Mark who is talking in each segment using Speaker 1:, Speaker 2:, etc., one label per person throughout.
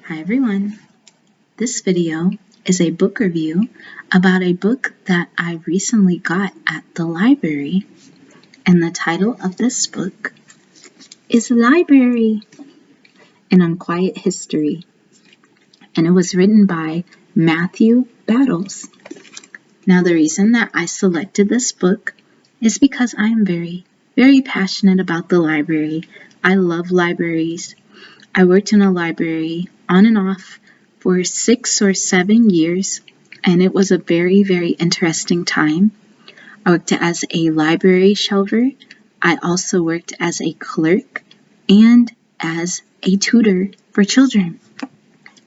Speaker 1: Hi everyone. This video is a book review about a book that I recently got at the library, and the title of this book is Library, an Unquiet History, and it was written by Matthew Battles. Now the reason that I selected this book is because I am very, very passionate about the library. I love libraries. I worked in a library on and off for 6 or 7 years, and it was a very, very interesting time. I worked as a library shelver. I also worked as a clerk and as a tutor for children.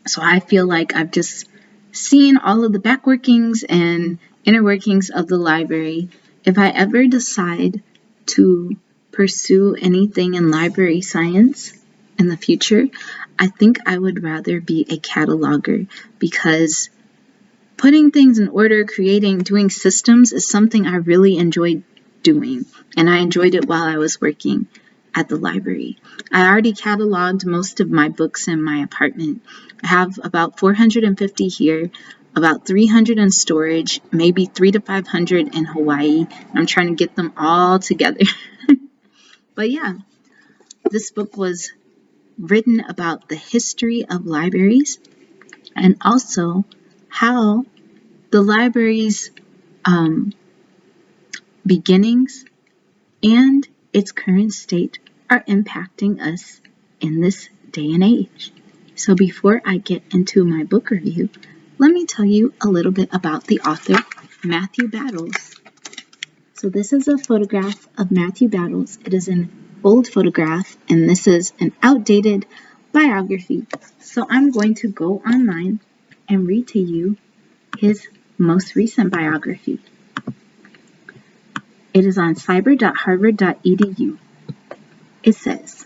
Speaker 1: So I feel like I've just seen all of the back workings and inner workings of the library. If I ever decide to pursue anything in library science in the future, I think I would rather be a cataloger, because putting things in order, doing systems is something I really enjoyed doing, and I enjoyed it while I was working at the library. I already cataloged most of my books in my apartment. I have about 450 here, about 300 in storage, maybe 300 to 500 in Hawaii. I'm trying to get them all together. But yeah, this book was written about the history of libraries and also how the library's beginnings and its current state are impacting us in this day and age. So before I get into my book review, let me tell you a little bit about the author, Matthew Battles. So this is a photograph of Matthew Battles. It is an old photograph, and this is an outdated biography. So I'm going to go online and read to you his most recent biography. It is on cyber.harvard.edu. It says,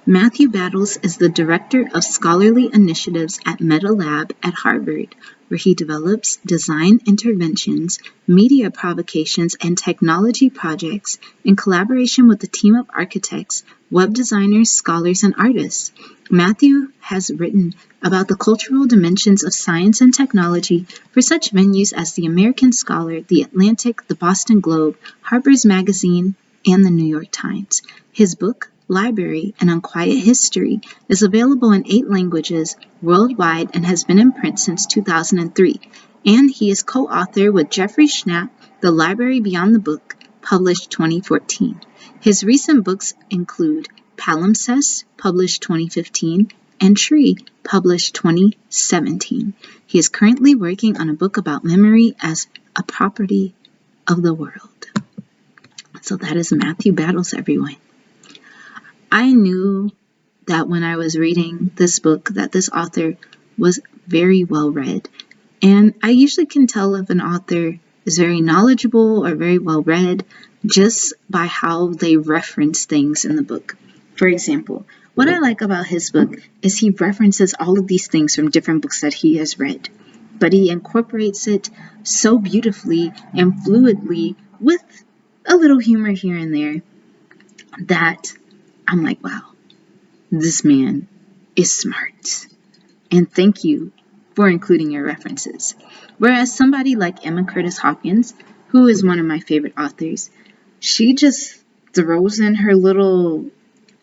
Speaker 1: Matthew Battles is the Director of Scholarly Initiatives at Meta Lab at Harvard, where he develops design interventions, media provocations, and technology projects in collaboration with a team of architects, web designers, scholars, and artists. Matthew has written about the cultural dimensions of science and technology for such venues as the American Scholar, The Atlantic, the Boston Globe, Harper's Magazine, and the New York Times. His book, Library, an Unquiet History, is available in 8 languages worldwide and has been in print since 2003. And he is co-author with Jeffrey Schnapp, The Library Beyond the Book, published 2014. His recent books include Palimpsest, published 2015, and Tree, published 2017. He is currently working on a book about memory as a property of the world. So that is Matthew Battles, everyone. I knew that when I was reading this book that this author was very well read. And I usually can tell if an author is very knowledgeable or very well read just by how they reference things in the book. For example, what I like about his book is he references all of these things from different books that he has read, but he incorporates it so beautifully and fluidly with a little humor here and there that I'm like, wow, this man is smart. And thank you for including your references. Whereas somebody like Emma Curtis Hawkins, who is one of my favorite authors, she just throws in her little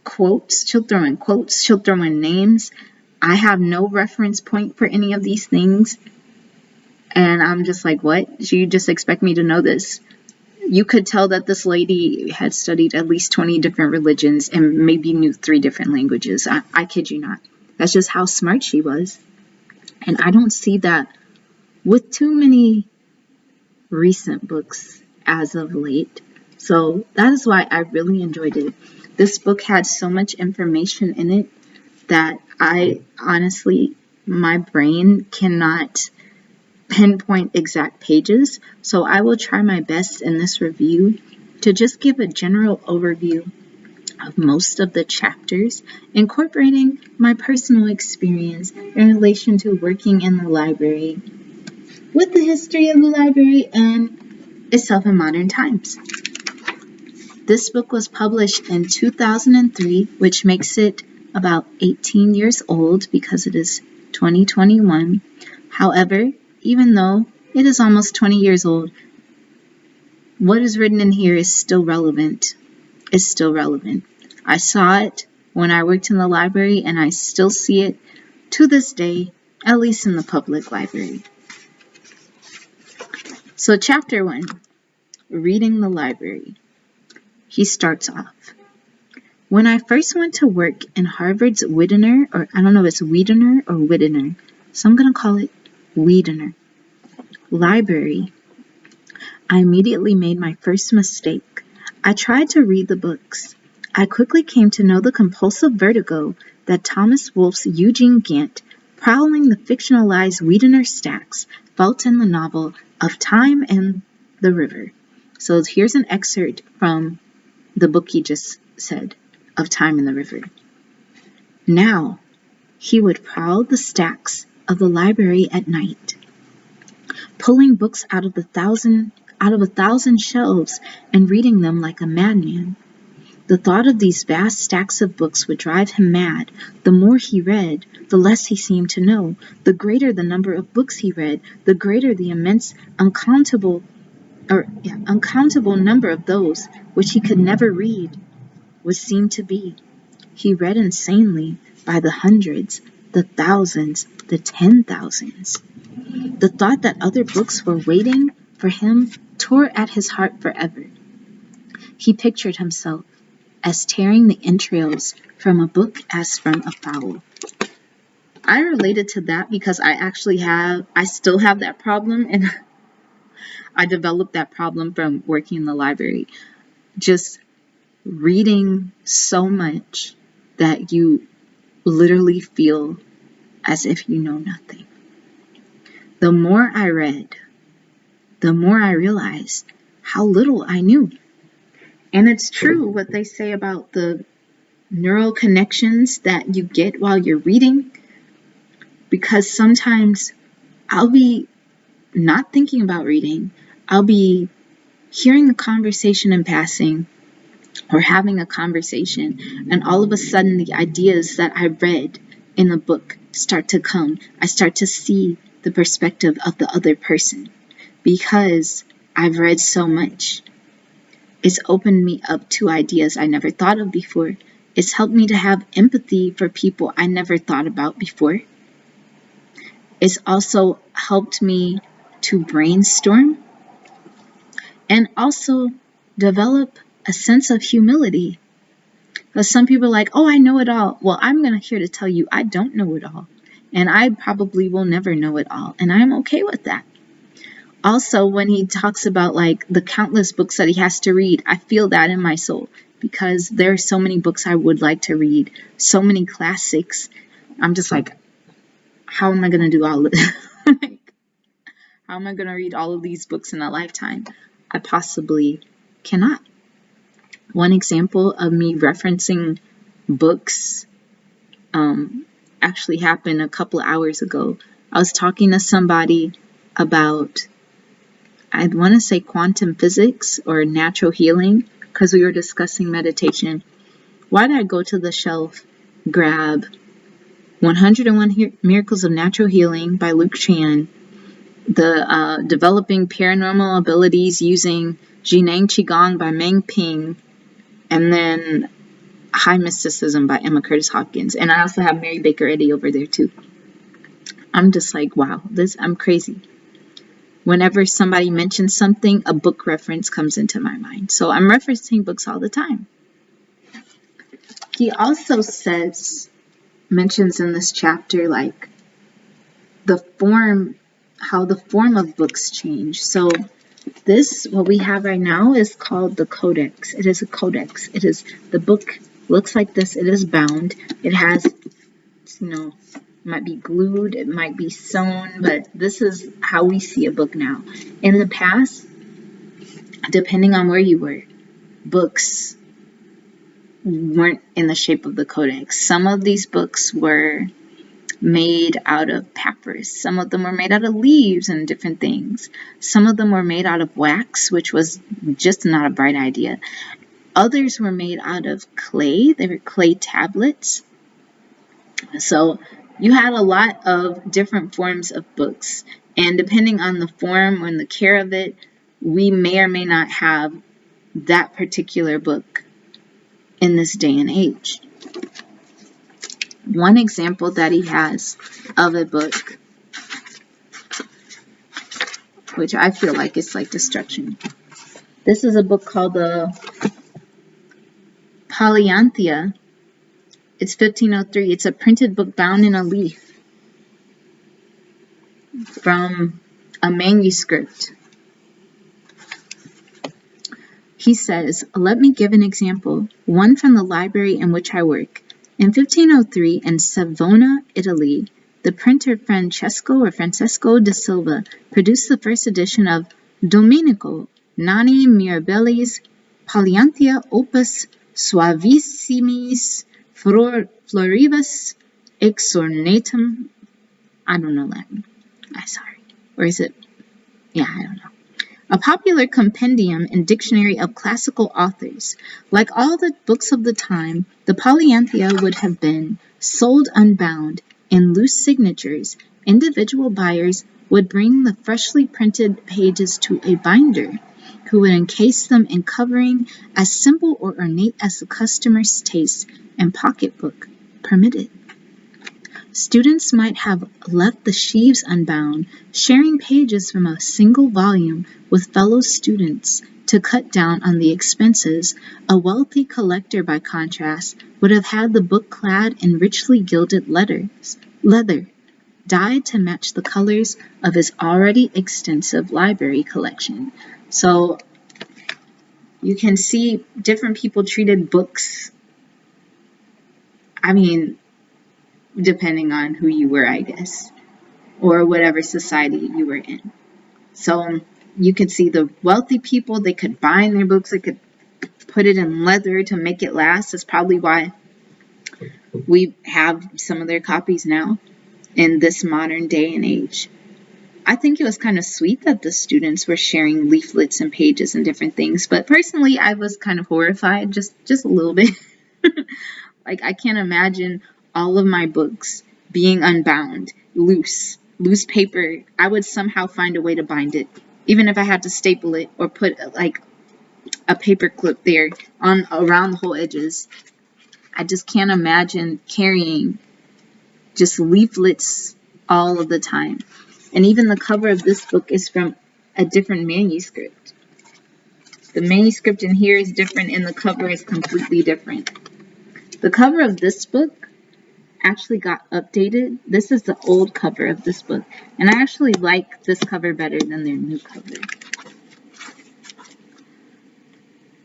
Speaker 1: quotes. She'll throw in quotes. She'll throw in names. I have no reference point for any of these things. And I'm just like, what? Do you just expect me to know this? You could tell that this lady had studied at least 20 different religions and maybe knew 3 different languages. I kid you not. That's just how smart she was. And I don't see that with too many recent books as of late. So that is why I really enjoyed it. This book had so much information in it that I honestly, my brain cannot pinpoint exact pages, so I will try my best in this review to just give a general overview of most of the chapters, incorporating my personal experience in relation to working in the library, with the history of the library and itself in modern times. This book was published in 2003, which makes it about 18 years old because it is 2021. However, even though it is almost 20 years old, what is written in here is still relevant. It's still relevant. I saw it when I worked in the library, and I still see it to this day, at least in the public library. So chapter 1, reading the library. He starts off. When I first went to work in Harvard's Widener, or I don't know if it's Widener or Widener, so I'm going to call it Widener library, I immediately made my first mistake. I tried to read the books. I quickly came to know the compulsive vertigo that Thomas Wolfe's Eugene Gant, prowling the fictionalized Widener stacks, felt in the novel Of Time and the River. So here's an excerpt from the book he just said, Of Time and the River. Now, he would prowl the stacks of the library at night, pulling books out of a thousand shelves and reading them like a madman. The thought of these vast stacks of books would drive him mad. The more he read, the less he seemed to know. The greater the number of books he read, the greater the immense, uncountable number of those which he could never read would seem to be. He read insanely, by the hundreds, the thousands, the 10,000s. The thought that other books were waiting for him tore at his heart forever. He pictured himself as tearing the entrails from a book as from a fowl. I related to that because I still have that problem, and I developed that problem from working in the library. Just reading so much that you literally feel as if you know nothing. The more I read, the more I realized how little I knew. And it's true what they say about the neural connections that you get while you're reading, because sometimes I'll be not thinking about reading. I'll be hearing a conversation in passing or having a conversation, and all of a sudden the ideas that I read in the book start to come. I start to see the perspective of the other person because I've read so much. It's opened me up to ideas I never thought of before. It's helped me to have empathy for people I never thought about before. It's also helped me to brainstorm and also develop a sense of humility. Because some people are like, oh, I know it all. Well, I'm here to tell you I don't know it all. And I probably will never know it all. And I'm okay with that. Also, when he talks about like the countless books that he has to read, I feel that in my soul because there are so many books I would like to read, so many classics. I'm just like, how am I going to do all of this? How am I going to read all of these books in a lifetime? I possibly cannot. One example of me referencing books actually happened a couple of hours ago. I was talking to somebody about, I'd want to say quantum physics or natural healing, because we were discussing meditation. Why did I go to the shelf, grab 101 Miracles of Natural Healing by Luke Chan, the Developing Paranormal Abilities Using Jinang Qigong by Meng Ping, and then High Mysticism by Emma Curtis Hopkins. And I also have Mary Baker Eddy over there too. I'm just like, wow, I'm crazy. Whenever somebody mentions something, a book reference comes into my mind. So I'm referencing books all the time. He also mentions in this chapter, like how the form of books change. So what we have right now is called the Codex. It is a codex. The book looks like this. It is bound. It has, it might be glued, it might be sewn, but this is how we see a book now. In the past, depending on where you were, books weren't in the shape of the codex. Some of these books were made out of papyrus. Some of them were made out of leaves and different things. Some of them were made out of wax, which was just not a bright idea. Others were made out of clay. They were clay tablets. So you had a lot of different forms of books. And depending on the form and the care of it, we may or may not have that particular book in this day and age. One example that he has of a book, which I feel like it's like destruction. This is a book called the Polyanthia. It's 1503. It's a printed book bound in a leaf from a manuscript. He says, let me give an example, one from the library in which I work. In 1503, in Savona, Italy, the printer Francesco da Silva produced the first edition of Domenico Nani Mirabelli's Polyanthia Opus Suavissimis Floribus Exornatum. I don't know Latin. I'm sorry. Or is it? Yeah, I don't know. A popular compendium and dictionary of classical authors. Like all the books of the time, the Polyanthia would have been sold unbound in loose signatures. Individual buyers would bring the freshly printed pages to a binder, who would encase them in covering as simple or ornate as the customer's taste and pocketbook permitted. Students might have left the sheaves unbound, sharing pages from a single volume with fellow students to cut down on the expenses. A wealthy collector, by contrast, would have had the book clad in richly gilded leather, dyed to match the colors of his already extensive library collection. So you can see different people treated books, depending on who you were, I guess, or whatever society you were in. So you could see the wealthy people, they could bind their books, they could put it in leather to make it last. That's probably why we have some of their copies now in this modern day and age. I think it was kind of sweet that the students were sharing leaflets and pages and different things, but personally I was kind of horrified, just a little bit. Like, I can't imagine all of my books being unbound, loose paper. I would somehow find a way to bind it, even if I had to staple it or put like a paper clip there around the whole edges. I just can't imagine carrying just leaflets all of the time. And even the cover of this book is from a different manuscript. The manuscript in here is different and the cover is completely different. The cover of this book actually got updated. This is the old cover of this book, and I actually like this cover better than their new cover.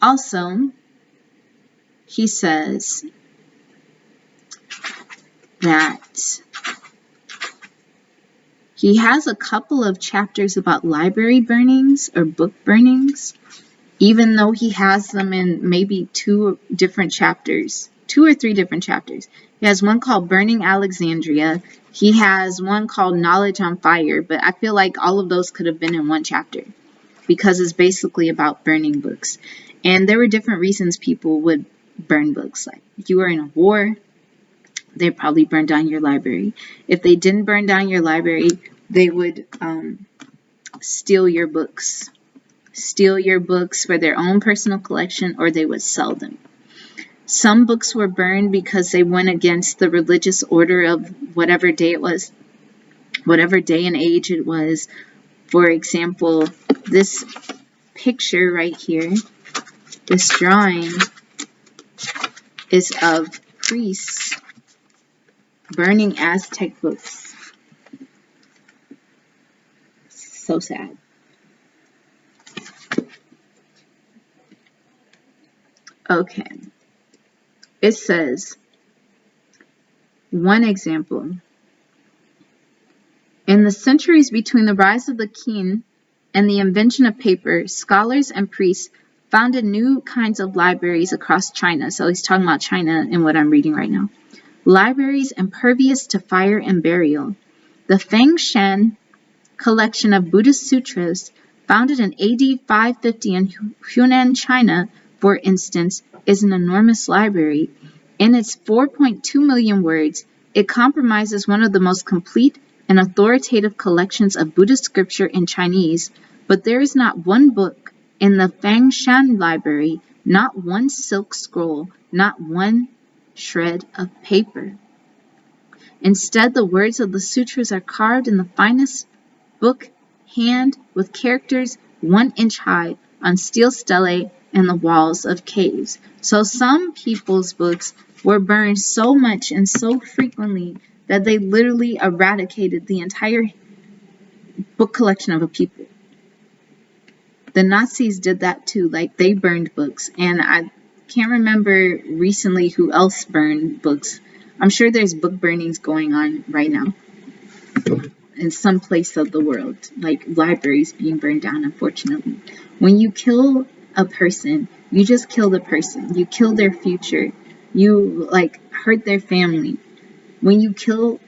Speaker 1: Also, he says that he has a couple of chapters about library burnings or book burnings, even though he has them in maybe two or three different chapters. He has one called Burning Alexandria. He has one called Knowledge on Fire, but I feel like all of those could have been in one chapter because it's basically about burning books. And there were different reasons people would burn books. Like if you were in a war, they probably burned down your library. If they didn't burn down your library, they would steal your books. Steal your books for their own personal collection, or they would sell them. Some books were burned because they went against the religious order of whatever day it was, whatever day and age it was. For example, this picture right here, this drawing, is of priests burning Aztec books. So sad. Okay. It says, one example. In the centuries between the rise of the Qin and the invention of paper, scholars and priests founded new kinds of libraries across China. So he's talking about China in what I'm reading right now. Libraries impervious to fire and burial. The Feng Shan collection of Buddhist sutras, founded in AD 550 in Hunan, China, for instance, is an enormous library. In its 4.2 million words, It comprises one of the most complete and authoritative collections of Buddhist scripture in Chinese, but there is not one book in the Fangshan library, not one silk scroll, not one shred of paper. Instead, the words of the sutras are carved in the finest book hand with characters 1 inch high on steel stelae in the walls of caves. So some people's books were burned so much and so frequently that they literally eradicated the entire book collection of a people. The Nazis did that too, like they burned books, and I can't remember recently who else burned books. I'm sure there's book burnings going on right now in some place of the world, like libraries being burned down, unfortunately. When you kill a person, you just kill the person. You kill their future. You, hurt their family. When you kill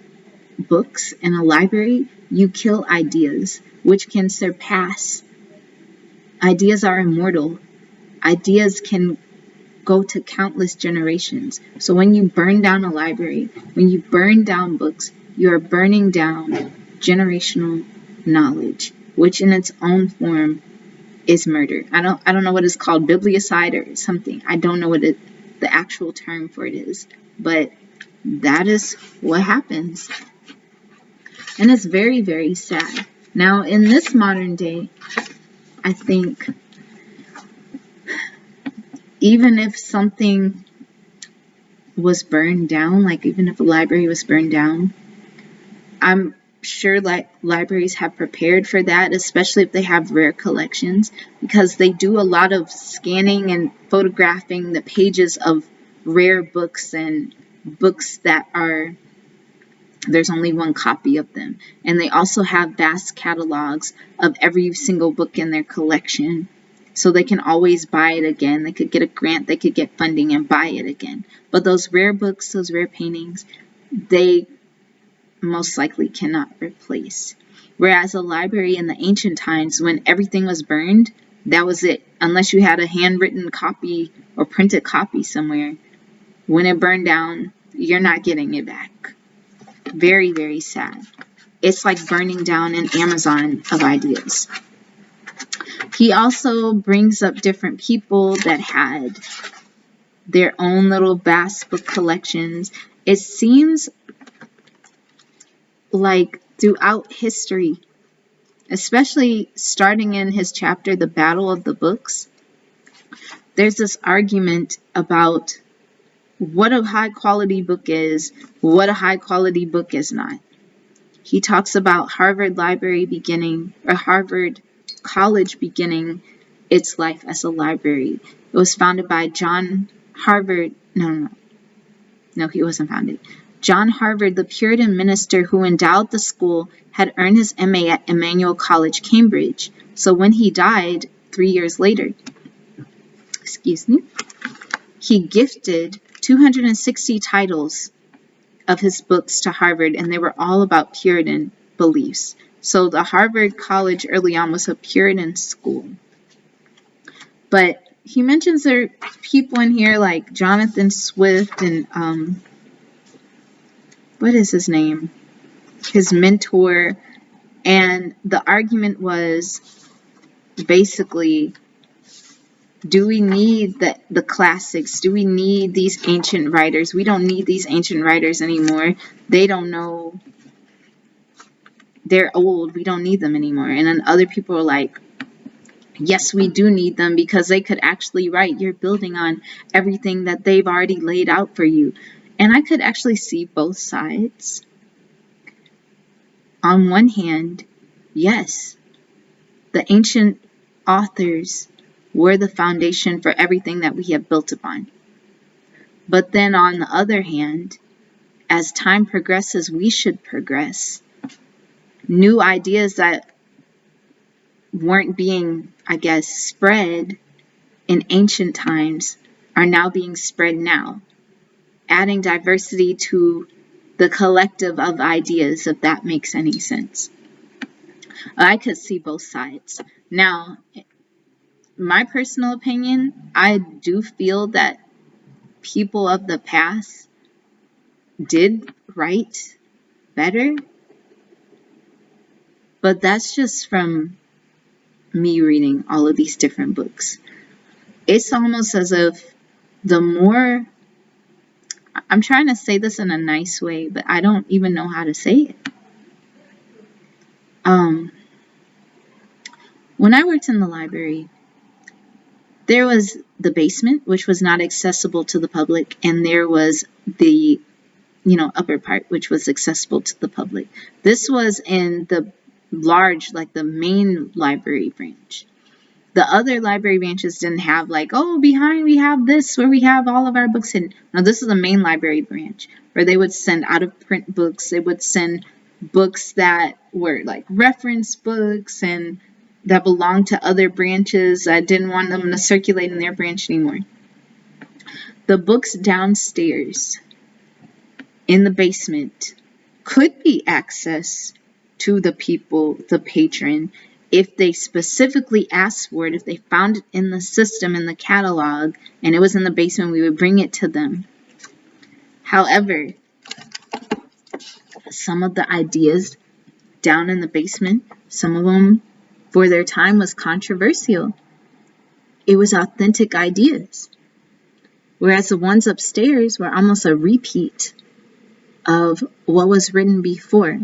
Speaker 1: books in a library, you kill ideas, which can surpass. Ideas are immortal. Ideas can go to countless generations. So when you burn down a library, when you burn down books, you are burning down generational knowledge, which in its own form is murder. I don't know what it's called, bibliocide or something. I don't know what the actual term for it is, but that is what happens. And it's very, very sad. Now, in this modern day, I think even if something was burned down, like even if a library was burned down, I'm sure libraries have prepared for that, especially if they have rare collections, because they do a lot of scanning and photographing the pages of rare books and books that there's only one copy of them. And they also have vast catalogs of every single book in their collection, so they can always buy it again. They could get a grant, they could get funding and buy it again. But those rare books, those rare paintings, they most likely cannot replace. Whereas a library in the ancient times, when everything was burned, that was it. Unless you had a handwritten copy or printed copy somewhere, when it burned down, you're not getting it back. Very, very sad. It's like burning down an Amazon of ideas. He also brings up different people that had their own little vast book collections. It seems like throughout history, especially starting in his chapter, The Battle of the Books, there's this argument about what a high quality book is, what a high quality book is not. He talks about Harvard College beginning its life as a library. It was founded by John Harvard. No, he wasn't founded. John Harvard, the Puritan minister who endowed the school, had earned his MA at Emmanuel College, Cambridge. So when he died 3 years later, he gifted 260 titles of his books to Harvard, and they were all about Puritan beliefs. So the Harvard College early on was a Puritan school. But he mentions there are people in here like Jonathan Swift and what is his name? His mentor. And the argument was basically, do we need the classics? Do we need these ancient writers? We don't need these ancient writers anymore. They don't know. They're old. We don't need them anymore. And then other people are like, yes, we do need them because they could actually write. You're building on everything that they've already laid out for you. And I could actually see both sides. On one hand, yes, the ancient authors were the foundation for everything that we have built upon. But then on the other hand, as time progresses, we should progress. New ideas that weren't being, spread in ancient times are now being spread now, adding diversity to the collective of ideas, if that makes any sense. I could see both sides. Now, my personal opinion, I do feel that people of the past did write better, but that's just from me reading all of these different books. It's almost as if the more, I'm trying to say this in a nice way, but I don't even know how to say it. When I worked in the library, there was the basement, which was not accessible to the public, and there was the upper part, which was accessible to the public. This was in the large, like the main library branch. The other library branches didn't have like, oh, behind we have this where we have all of our books hidden. No, this is the main library branch where they would send out of print books. They would send books that were like reference books and that belonged to other branches that didn't want them to circulate in their branch anymore. The books downstairs in the basement could be accessed to the people, the patron, if they specifically asked for it. If they found it in the system, in the catalog, and it was in the basement, we would bring it to them. However, some of the ideas down in the basement, some of them for their time was controversial. It was authentic ideas. Whereas the ones upstairs were almost a repeat of what was written before.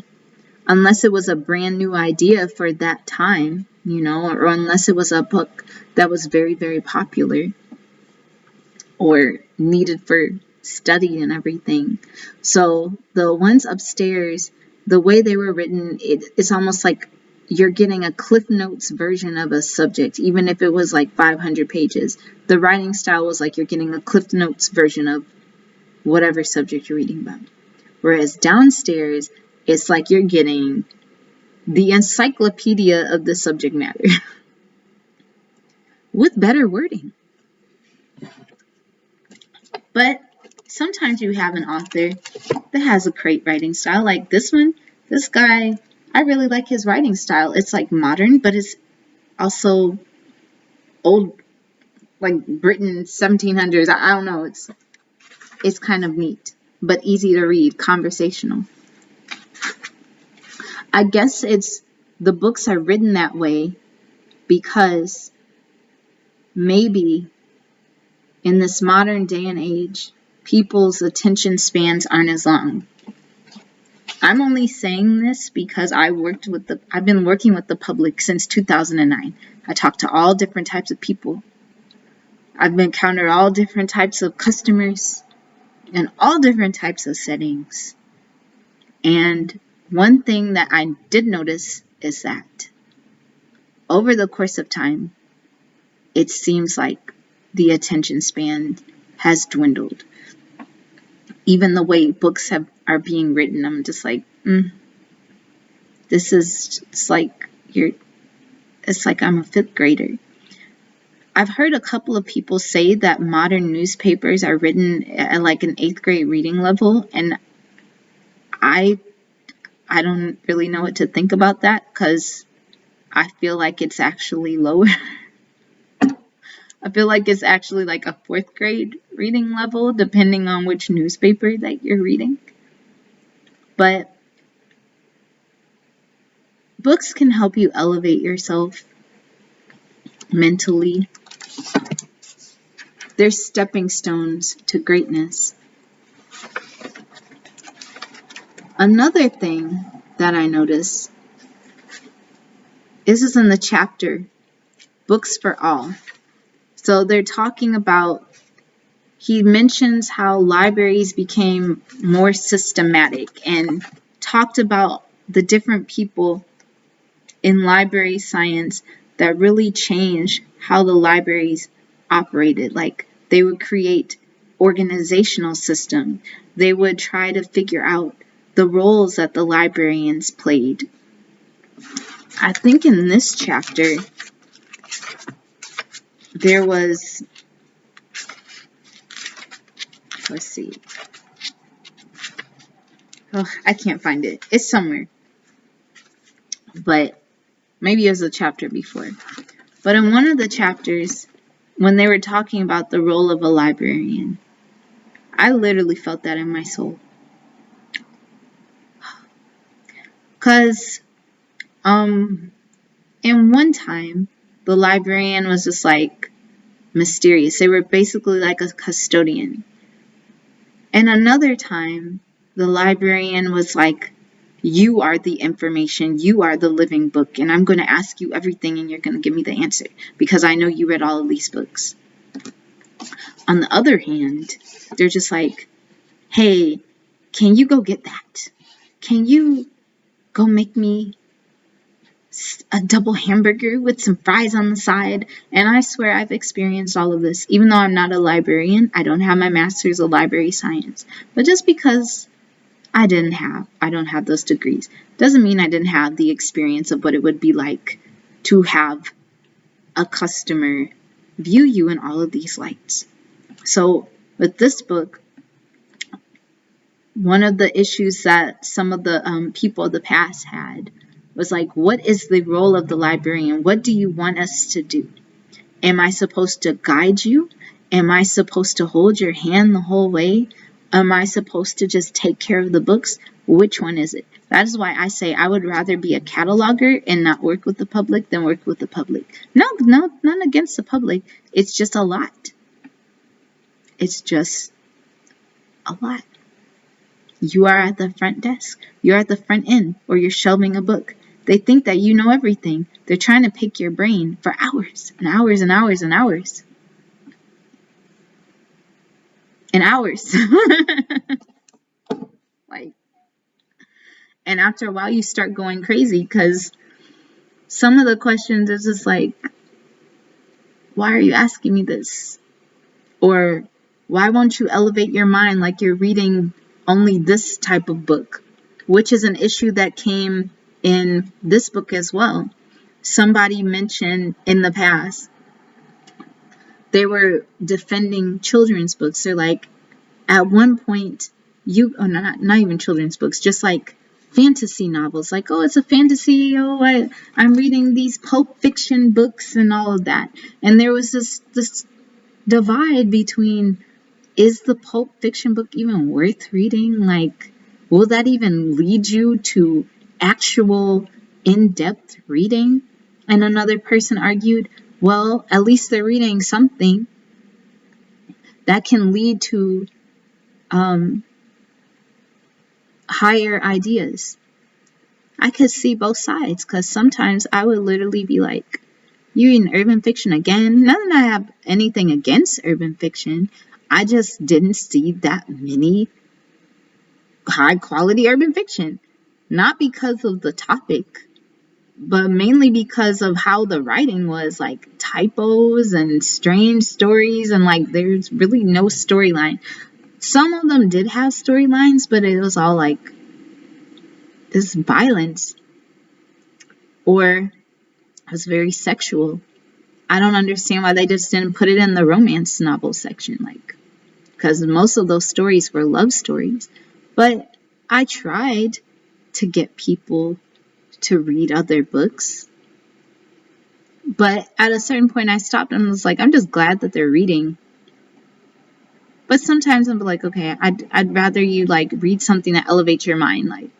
Speaker 1: Unless it was a brand new idea for that time, or unless it was a book that was very, very popular or needed for study and everything. So the ones upstairs, the way they were written, it's almost like you're getting a Cliff Notes version of a subject, even if it was like 500 pages. The writing style was like you're getting a Cliff Notes version of whatever subject you're reading about. Whereas downstairs, it's like you're getting the encyclopedia of the subject matter with better wording. But sometimes you have an author that has a great writing style. Like this one, this guy, I really like his writing style. It's like modern, but it's also old, like Britain, 1700s. I don't know. It's kind of neat, but easy to read, conversational. I guess the books are written that way because maybe in this modern day and age, people's attention spans aren't as long. I'm only saying this because I've been working with the public since 2009. I talk to all different types of people. I've encountered all different types of customers in all different types of settings. And one thing that I did notice is that over the course of time, it seems like the attention span has dwindled. Even the way books are being written, I'm just like, this is it's like I'm a fifth grader. I've heard a couple of people say that modern newspapers are written at like an 8th grade reading level, and I don't really know what to think about that because I feel like it's actually lower. I feel like it's actually like a 4th grade reading level, depending on which newspaper that you're reading. But books can help you elevate yourself mentally. They're stepping stones to greatness. Another thing that I noticed, this is in the chapter, Books for All. So they're talking about, he mentions how libraries became more systematic and talked about the different people in library science that really changed how the libraries operated. Like they would create organizational system. They would try to figure out the roles that the librarians played. I think in this chapter, there was, let's see. Oh, I can't find it. It's somewhere. But maybe it was a chapter before. But in one of the chapters, when they were talking about the role of a librarian, I literally felt that in my soul. Because, in one time, the librarian was just like mysterious. They were basically like a custodian. And another time, the librarian was like, you are the information, you are the living book, and I'm going to ask you everything and you're going to give me the answer because I know you read all of these books. On the other hand, they're just like, hey, can you go get that? Can you go make me a double hamburger with some fries on the side? And I swear I've experienced all of this. Even though I'm not a librarian, I don't have my master's of library science. But just because I don't have those degrees doesn't mean I didn't have the experience of what it would be like to have a customer view you in all of these lights. So with this book, one of the issues that some of the people of the past had was like, what is the role of the librarian? What do you want us to do? Am I supposed to guide you? Am I supposed to hold your hand the whole way? Am I supposed to just take care of the books? Which one is it? That is why I say I would rather be a cataloger and not work with the public than work with the public. No, none against the public. It's just a lot. It's just a lot. You are at the front desk. You're at the front end, or you're shelving a book. They think that you know everything. They're trying to pick your brain for hours and hours and hours and hours. And hours. And after a while, you start going crazy because some of the questions is just like, why are you asking me this? Or why won't you elevate your mind like you're reading only this type of book? Which is an issue that came in this book as well. Somebody mentioned in the past, they were defending children's books. They're like, at one point, not even children's books, just like fantasy novels. Like, oh, it's a fantasy. Oh, I'm reading these pulp fiction books and all of that. And there was this divide between, is the pulp fiction book even worth reading? Like, will that even lead you to actual in-depth reading? And another person argued, well, at least they're reading something that can lead to higher ideas. I could see both sides because sometimes I would literally be like, you reading urban fiction again? Not that I have anything against urban fiction. I just didn't see that many high quality urban fiction. Not because of the topic, but mainly because of how the writing was, like typos and strange stories, and like there's really no storyline. Some of them did have storylines, but it was all like this violence, or it was very sexual. I don't understand why they just didn't put it in the romance novel section, like, because most of those stories were love stories. But I tried to get people to read other books. But at a certain point, I stopped and was like, I'm just glad that they're reading. But sometimes I'm like, okay, I'd rather you like read something that elevates your mind. Like,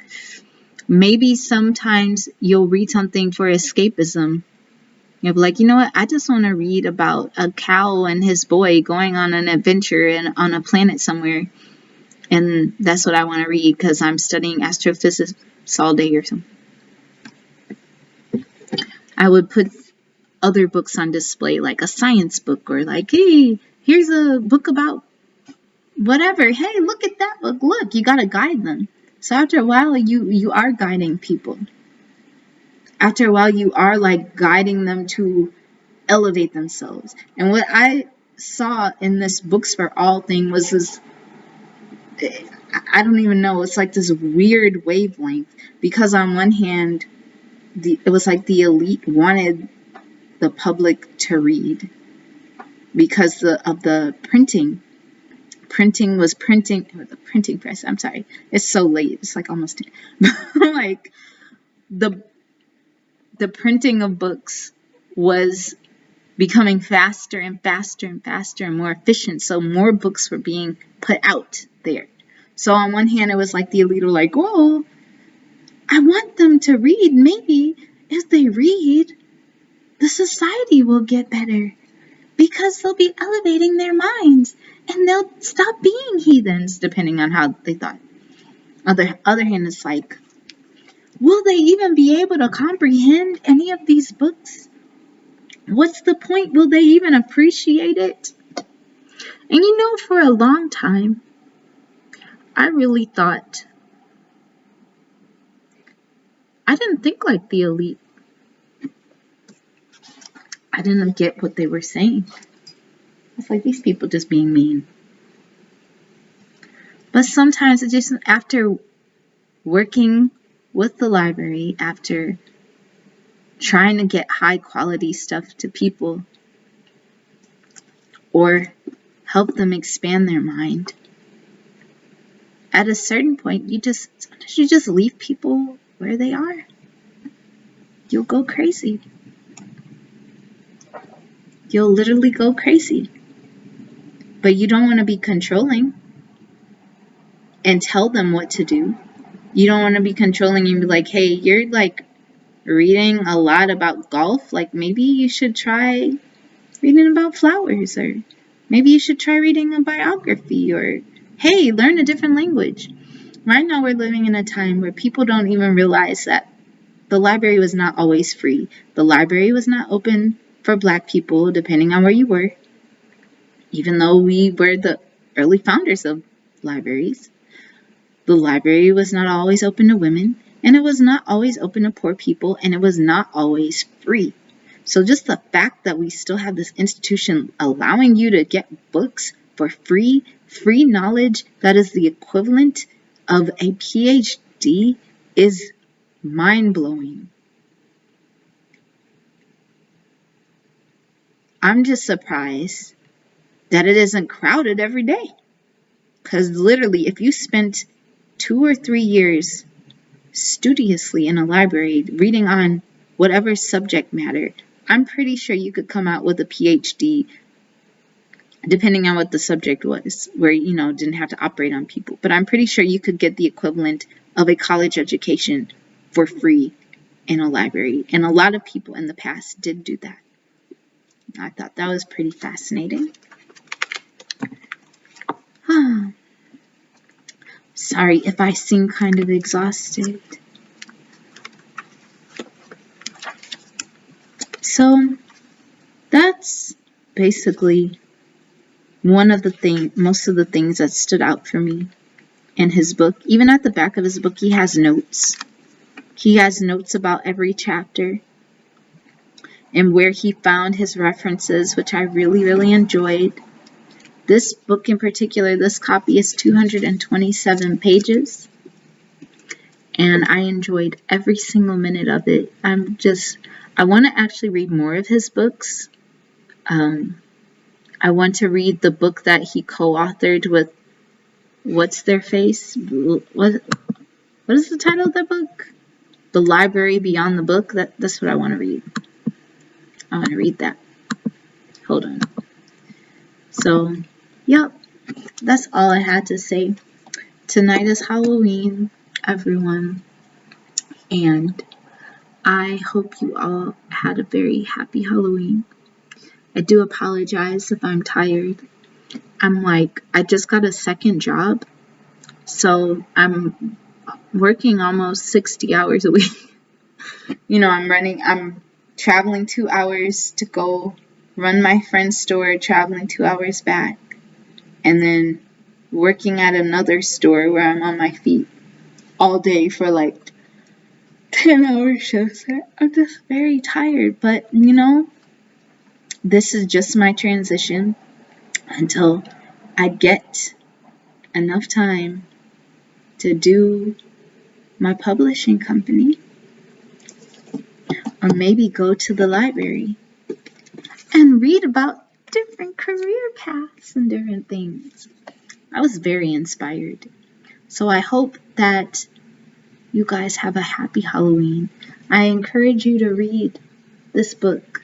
Speaker 1: maybe sometimes you'll read something for escapism. You'll be like, you know what? I just want to read about a cow and his boy going on an adventure on a planet somewhere. And that's what I want to read because I'm studying astrophysics all day or something. I would put other books on display, like a science book, or like, hey, here's a book about whatever. Hey, look at that book. Look, you got to guide them. So after a while, you are guiding people. After a while, you are like guiding them to elevate themselves. And what I saw in this Books for All thing was this, I don't even know, it's like this weird wavelength. Because on one hand, it was like the elite wanted the public to read because of the printing. Printing was printing, or the printing press, I'm sorry. It's so late. It's like almost, like the printing of books was becoming faster and faster and faster and more efficient. So more books were being put out there. So on one hand, it was like the elite were like, whoa, I want them to read. Maybe if they read, the society will get better because they'll be elevating their minds and they'll stop being heathens, depending on how they thought. Other hand, it's like, will they even be able to comprehend any of these books? What's the point? Will they even appreciate it? And for a long time, I really thought, I didn't think like the elite. I didn't get what they were saying. It's like these people just being mean. But sometimes it just, after working with the library, after trying to get high quality stuff to people or help them expand their mind, at a certain point, you just leave people where they are. You'll go crazy. You'll literally go crazy. But you don't want to be controlling and tell them what to do. You don't want to be controlling and be like, hey, you're like reading a lot about golf. Like maybe you should try reading about flowers, or maybe you should try reading a biography, or hey, learn a different language. Right now we're living in a time where people don't even realize that the library was not always free. The library was not open for Black people, depending on where you were. Even though we were the early founders of libraries, the library was not always open to women, and it was not always open to poor people, and it was not always free. So just the fact that we still have this institution allowing you to get books for free knowledge that is the equivalent of a PhD is mind-blowing. I'm just surprised that it isn't crowded every day. Because literally, if you spent 2 or 3 years studiously in a library reading on whatever subject matter, I'm pretty sure you could come out with a PhD, depending on what the subject was, where, didn't have to operate on people. But I'm pretty sure you could get the equivalent of a college education for free in a library. And a lot of people in the past did do that. I thought that was pretty fascinating. Sorry if I seem kind of exhausted. So that's basically most of the things that stood out for me in his book. Even at the back of his book, he has notes. He has notes about every chapter and where he found his references, which I really, really enjoyed. This book in particular, this copy is 227 pages, and I enjoyed every single minute of it. I want to actually read more of his books. I want to read the book that he co-authored with what's their face? What is the title of the book? The Library Beyond the Book. That's what I want to read. I want to read that. Hold on. So, yep, that's all I had to say. Tonight is Halloween, everyone, and I hope you all had a very happy Halloween. I do apologize if I'm tired. I just got a second job, so I'm working almost 60 hours a week. I'm traveling 2 hours to go run my friend's store, traveling 2 hours back, and then working at another store where I'm on my feet all day for like 10-hour shifts. I'm just very tired, but this is just my transition until I get enough time to do my publishing company, or maybe go to the library and read about different career paths and different things. I was very inspired. So I hope that you guys have a happy Halloween. I encourage you to read this book,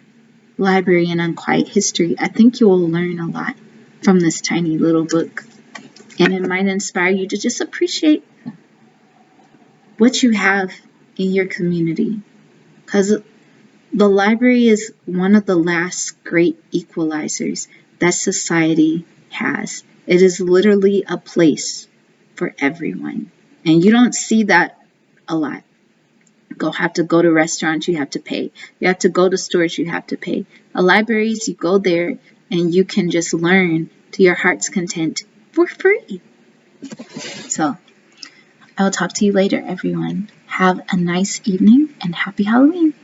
Speaker 1: Librarian, Unquiet History. I think you will learn a lot from this tiny little book. And it might inspire you to just appreciate what you have in your community, because the library is one of the last great equalizers that society has. It is literally a place for everyone. And you don't see that a lot. Have to go to restaurants, you have to pay. You have to go to stores, you have to pay. Libraries, you go there and you can just learn to your heart's content for free. So, I will talk to you later, everyone. Have a nice evening and happy Halloween.